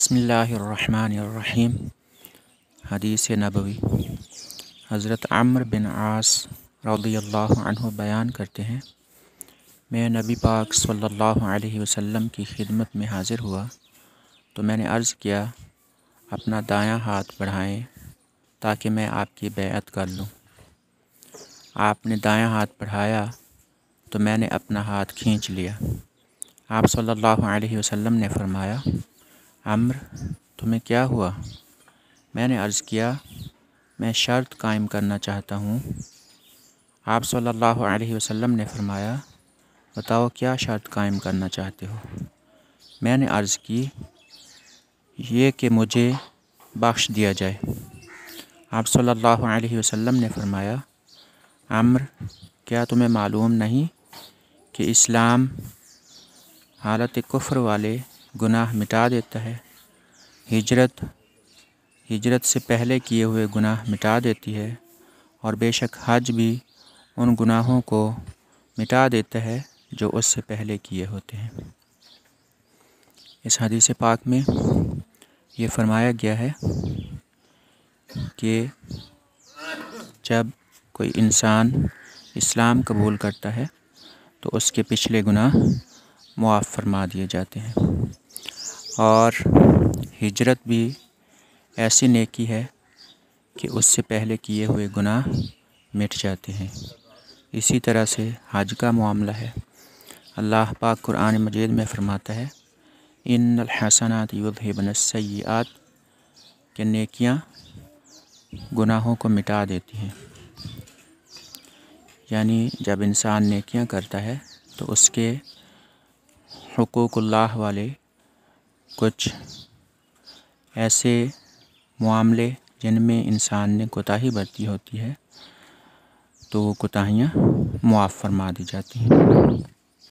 बिस्मिल्लाहिर्रहमानिर्रहीम। हदीस नबवी। हज़रत अम्र बिन आस रज़ियल्लाहु अन्हु बयान करते हैं, मैं नबी पाक सल्लल्लाहु अलैहि वसल्लम की खिदमत में हाज़िर हुआ तो मैंने अर्ज़ किया, अपना दायां हाथ बढ़ाएं ताकि मैं आपकी बैअत कर लूँ। आपने दायां हाथ बढ़ाया तो मैंने अपना हाथ खींच लिया। आप सल्लल्लाहु अलैहि वसल्लम ने फरमाया, अम्र, तुम्हें क्या हुआ? मैंने अर्ज़ किया, मैं शर्त कायम करना चाहता हूँ। आप सल्लल्लाहु अलैहि वसल्लम ने फरमाया, बताओ क्या शर्त कायम करना चाहते हो? मैंने अर्ज़ की, ये कि मुझे बख्श दिया जाए। आप सल्लल्लाहु अलैहि वसल्लम ने फरमाया, अम्र, क्या तुम्हें मालूम नहीं कि इस्लाम हालत कुफ्र वाले गुनाह मिटा देता है, हिजरत से पहले किए हुए गुनाह मिटा देती है, और बेशक हज भी उन गुनाहों को मिटा देता है जो उससे पहले किए होते हैं। इस हदीस पाक में ये फरमाया गया है कि जब कोई इंसान इस्लाम कबूल करता है तो उसके पिछले गुनाह मुआफ़ फरमा दिए जाते हैं, और हिजरत भी ऐसी नेकी है कि उससे पहले किए हुए गुनाह मिट जाते हैं। इसी तरह से हज का मामला है। अल्लाह पाक कुरान मजीद में फ़रमाता है, इन्नल हसनात युज़हिबुनस सय्यिआत, कि नेकियां गुनाहों को मिटा देती हैं। यानी जब इंसान नेकियां करता है तो उसके हुकूकुल्लाह वाले कुछ ऐसे मामले जिनमें इंसान ने कोताही बरती होती है तो वो कोताहियाँ मुआफ़ फरमा दी जाती हैं।